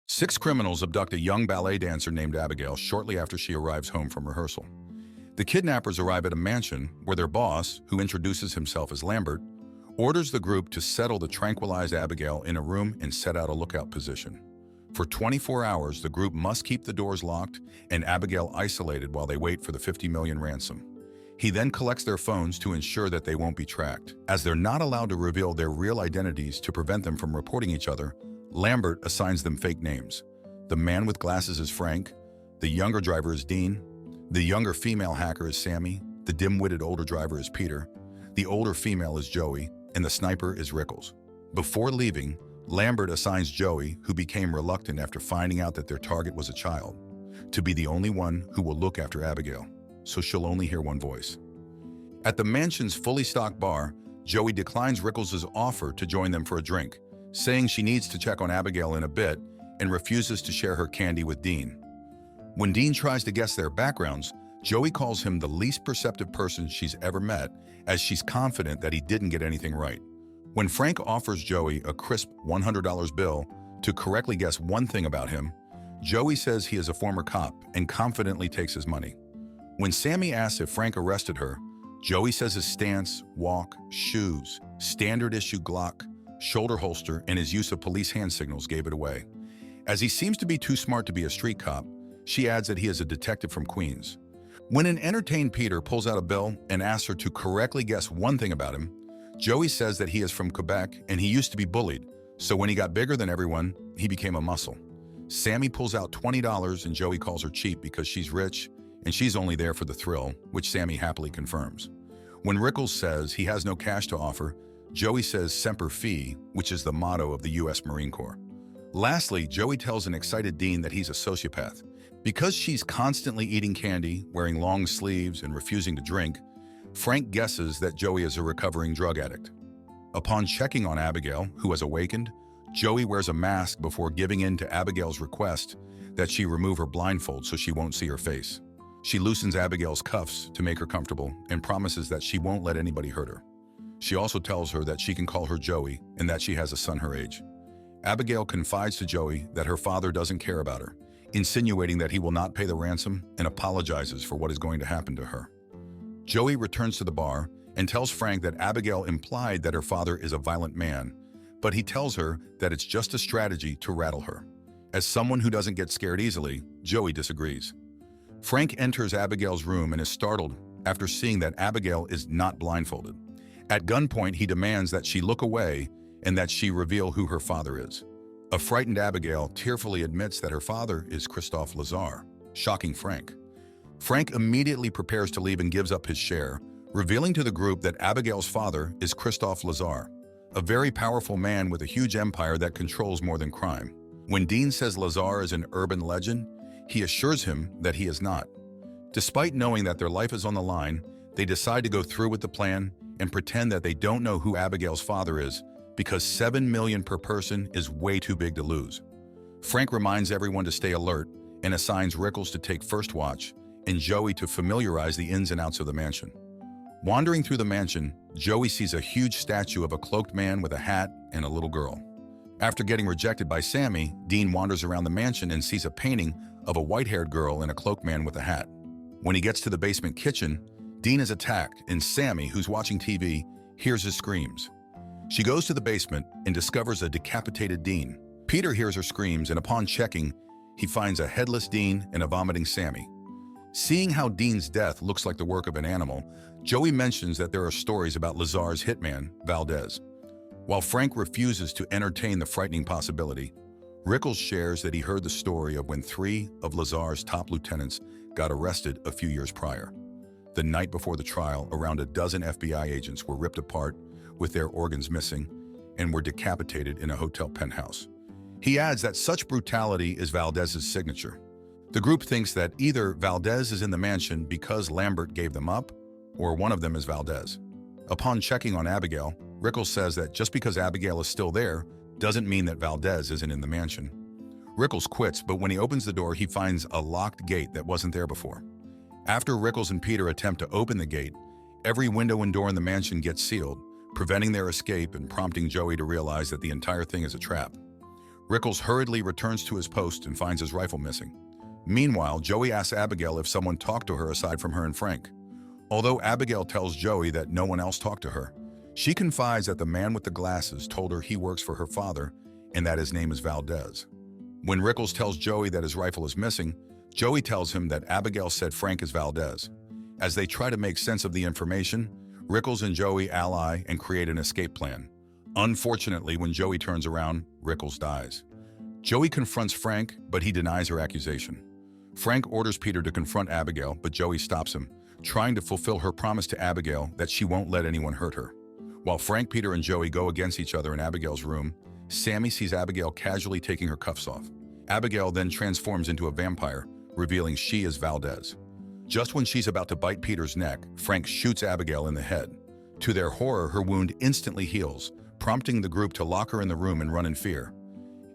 Six criminals abduct a young ballet dancer named Abigail shortly after she arrives home from rehearsal. The kidnappers arrive at a mansion where their boss, who introduces himself as Lambert, orders the group to settle the tranquilized Abigail in a room and set out a lookout position. For 24 hours, the group must keep the doors locked and Abigail isolated while they wait for the $50 million ransom. He then collects their phones to ensure that they won't be tracked. As they're not allowed to reveal their real identities to prevent them from reporting each other, Lambert assigns them fake names. The man with glasses is Frank, the younger driver is Dean, the younger female hacker is Sammy, the dim-witted older driver is Peter, the older female is Joey, and the sniper is Rickles. Before leaving, Lambert assigns Joey, who became reluctant after finding out that their target was a child, to be the only one who will look after Abigail, so she'll only hear one voice. At the mansion's fully stocked bar, Joey declines Rickles' offer to join them for a drink, saying she needs to check on Abigail in a bit and refuses to share her candy with Dean. When Dean tries to guess their backgrounds, Joey calls him the least perceptive person she's ever met, as she's confident that he didn't get anything right. When Frank offers Joey a crisp $100 bill to correctly guess one thing about him, Joey says he is a former cop and confidently takes his money. When Sammy asks if Frank arrested her, Joey says his stance, walk, shoes, standard-issue Glock, shoulder holster, and his use of police hand signals gave it away. As he seems to be too smart to be a street cop, she adds that he is a detective from Queens. When an entertained Peter pulls out a bill and asks her to correctly guess one thing about him, Joey says that he is from Quebec and he used to be bullied, so when he got bigger than everyone, he became a muscle. Sammy pulls out $20 and Joey calls her cheap because she's rich and she's only there for the thrill, which Sammy happily confirms. When Rickles says he has no cash to offer, Joey says Semper Fi, which is the motto of the U.S. Marine Corps. Lastly, Joey tells an excited Dean that he's a sociopath. Because she's constantly eating candy, wearing long sleeves, and refusing to drink, Frank guesses that Joey is a recovering drug addict. Upon checking on Abigail, who has awakened, Joey wears a mask before giving in to Abigail's request that she remove her blindfold so she won't see her face. She loosens Abigail's cuffs to make her comfortable and promises that she won't let anybody hurt her. She also tells her that she can call her Joey and that she has a son her age. Abigail confides to Joey that her father doesn't care about her, insinuating that he will not pay the ransom and apologizes for what is going to happen to her. Joey returns to the bar and tells Frank that Abigail implied that her father is a violent man, but he tells her that it's just a strategy to rattle her. As someone who doesn't get scared easily, Joey disagrees. Frank enters Abigail's room and is startled after seeing that Abigail is not blindfolded. At gunpoint, he demands that she look away and that she reveal who her father is. A frightened Abigail tearfully admits that her father is Christophe Lazar, shocking Frank. Frank immediately prepares to leave and gives up his share, revealing to the group that Abigail's father is Christophe Lazar, a very powerful man with a huge empire that controls more than crime. When Dean says Lazar is an urban legend, he assures him that he is not. Despite knowing that their life is on the line, they decide to go through with the plan and pretend that they don't know who Abigail's father is because $7 million per person is way too big to lose. Frank reminds everyone to stay alert and assigns Rickles to take first watch and Joey to familiarize the ins and outs of the mansion. Wandering through the mansion, Joey sees a huge statue of a cloaked man with a hat and a little girl. After getting rejected by Sammy, Dean wanders around the mansion and sees a painting of a white-haired girl and a cloaked man with a hat. When he gets to the basement kitchen, Dean is attacked and Sammy, who's watching TV, hears his screams. She goes to the basement and discovers a decapitated Dean. Peter hears her screams and upon checking, he finds a headless Dean and a vomiting Sammy. Seeing how Dean's death looks like the work of an animal, Joey mentions that there are stories about Lazar's hitman, Valdez. While Frank refuses to entertain the frightening possibility, Rickles shares that he heard the story of when 3 of Lazar's top lieutenants got arrested a few years prior. The night before the trial, around a dozen FBI agents were ripped apart with their organs missing and were decapitated in a hotel penthouse. He adds that such brutality is Valdez's signature. The group thinks that either Valdez is in the mansion because Lambert gave them up, or one of them is Valdez. Upon checking on Abigail, Rickles says that just because Abigail is still there doesn't mean that Valdez isn't in the mansion. Rickles quits, but when he opens the door, he finds a locked gate that wasn't there before. After Rickles and Peter attempt to open the gate, every window and door in the mansion gets sealed, preventing their escape and prompting Joey to realize that the entire thing is a trap. Rickles hurriedly returns to his post and finds his rifle missing. Meanwhile, Joey asks Abigail if someone talked to her aside from her and Frank. Although Abigail tells Joey that no one else talked to her, she confides that the man with the glasses told her he works for her father and that his name is Valdez. When Rickles tells Joey that his rifle is missing, Joey tells him that Abigail said Frank is Valdez. As they try to make sense of the information, Rickles and Joey ally and create an escape plan. Unfortunately, when Joey turns around, Rickles dies. Joey confronts Frank, but he denies her accusation. Frank orders Peter to confront Abigail, but Joey stops him, trying to fulfill her promise to Abigail that she won't let anyone hurt her. While Frank, Peter, and Joey go against each other in Abigail's room, Sammy sees Abigail casually taking her cuffs off. Abigail then transforms into a vampire, revealing she is Valdez. Just when she's about to bite Peter's neck, Frank shoots Abigail in the head. To their horror, her wound instantly heals, prompting the group to lock her in the room and run in fear.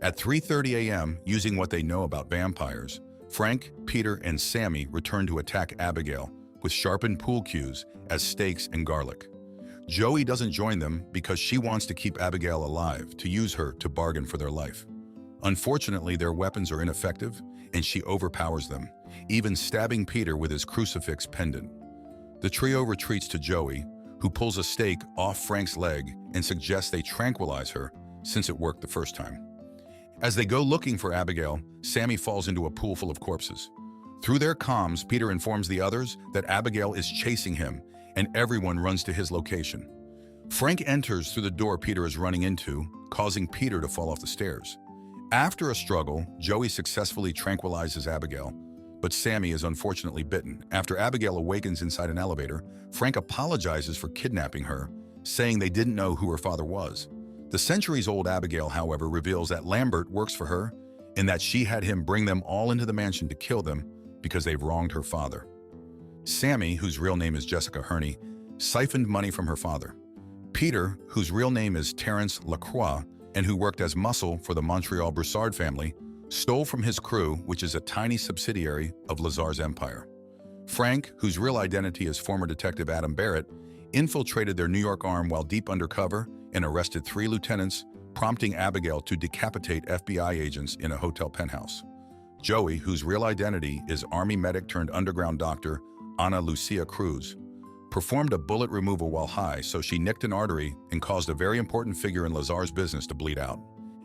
At 3:30 a.m., using what they know about vampires, Frank, Peter, and Sammy return to attack Abigail with sharpened pool cues as stakes and garlic. Joey doesn't join them because she wants to keep Abigail alive, to use her to bargain for their life. Unfortunately, their weapons are ineffective, and she overpowers them, even stabbing Peter with his crucifix pendant. The trio retreats to Joey, who pulls a stake off Frank's leg and suggests they tranquilize her since it worked the first time. As they go looking for Abigail, Sammy falls into a pool full of corpses. Through their comms, Peter informs the others that Abigail is chasing him, and everyone runs to his location. Frank enters through the door Peter is running into, causing Peter to fall off the stairs. After a struggle, Joey successfully tranquilizes Abigail, but Sammy is unfortunately bitten. After Abigail awakens inside an elevator, Frank apologizes for kidnapping her, saying they didn't know who her father was. The centuries-old Abigail, however, reveals that Lambert works for her and that she had him bring them all into the mansion to kill them because they've wronged her father. Sammy, whose real name is Jessica Herney, siphoned money from her father. Peter, whose real name is Terence Lacroix and who worked as muscle for the Montreal Broussard family, stole from his crew, which is a tiny subsidiary of Lazar's empire. Frank, whose real identity is former detective Adam Barrett, infiltrated their New York arm while deep undercover and arrested 3 lieutenants, prompting Abigail to decapitate FBI agents in a hotel penthouse. Joey, whose real identity is Army medic turned underground doctor Ana Lucia Cruz, performed a bullet removal while high, so she nicked an artery and caused a very important figure in Lazar's business to bleed out.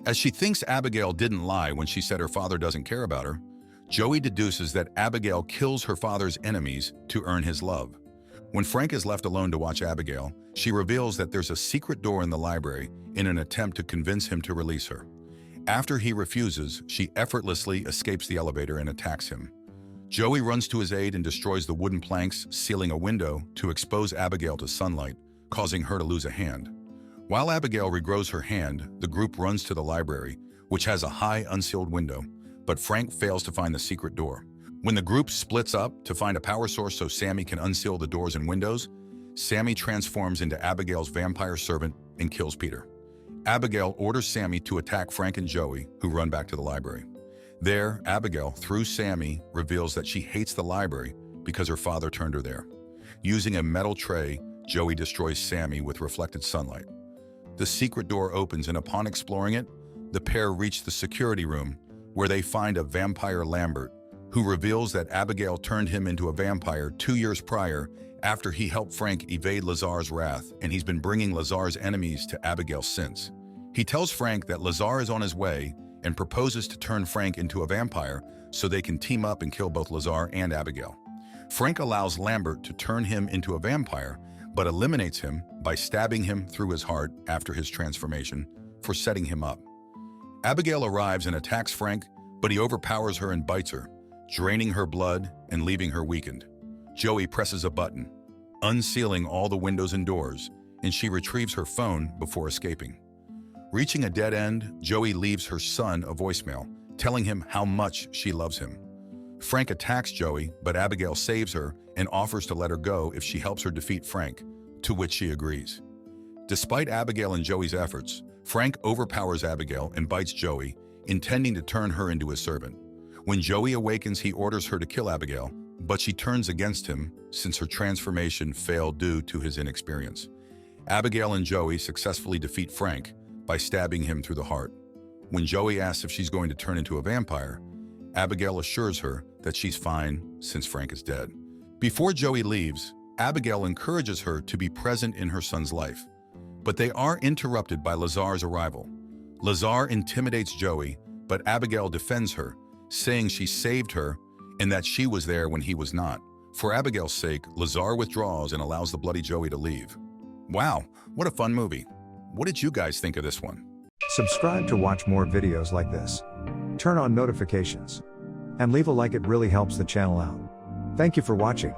As she thinks Abigail didn't lie when she said her father doesn't care about her, Joey deduces that Abigail kills her father's enemies to earn his love. When Frank is left alone to watch Abigail, she reveals that there's a secret door in the library in an attempt to convince him to release her. After he refuses, she effortlessly escapes the elevator and attacks him. Joey runs to his aid and destroys the wooden planks, sealing a window to expose Abigail to sunlight, causing her to lose a hand. While Abigail regrows her hand, the group runs to the library, which has a high unsealed window, but Frank fails to find the secret door. When the group splits up to find a power source so Sammy can unseal the doors and windows, Sammy transforms into Abigail's vampire servant and kills Peter. Abigail orders Sammy to attack Frank and Joey, who run back to the library. There, Abigail, through Sammy, reveals that she hates the library because her father turned her there. Using a metal tray, Joey destroys Sammy with reflected sunlight. The secret door opens, and upon exploring it, the pair reach the security room, where they find a vampire Lambert, who reveals that Abigail turned him into a vampire 2 years prior after he helped Frank evade Lazar's wrath, and he's been bringing Lazar's enemies to Abigail since. He tells Frank that Lazar is on his way and proposes to turn Frank into a vampire so they can team up and kill both Lazar and Abigail. Frank allows Lambert to turn him into a vampire, but eliminates him by stabbing him through his heart after his transformation for setting him up. Abigail arrives and attacks Frank, but he overpowers her and bites her, draining her blood and leaving her weakened. Joey presses a button, unsealing all the windows and doors, and she retrieves her phone before escaping. Reaching a dead end, Joey leaves her son a voicemail, telling him how much she loves him. Frank attacks Joey, but Abigail saves her and offers to let her go if she helps her defeat Frank, to which she agrees. Despite Abigail and Joey's efforts, Frank overpowers Abigail and bites Joey, intending to turn her into his servant. When Joey awakens, he orders her to kill Abigail, but she turns against him since her transformation failed due to his inexperience. Abigail and Joey successfully defeat Frank by stabbing him through the heart. When Joey asks if she's going to turn into a vampire, Abigail assures her that she's fine since Frank is dead. Before Joey leaves, Abigail encourages her to be present in her son's life. But they are interrupted by Lazar's arrival. Lazar intimidates Joey, but Abigail defends her, saying she saved her and that she was there when he was not. For Abigail's sake, Lazar withdraws and allows the bloody Joey to leave. Wow, what a fun movie. What did you guys think of this one? Subscribe to watch more videos like this. Turn on notifications. And leave a like, it really helps the channel out. Thank you for watching.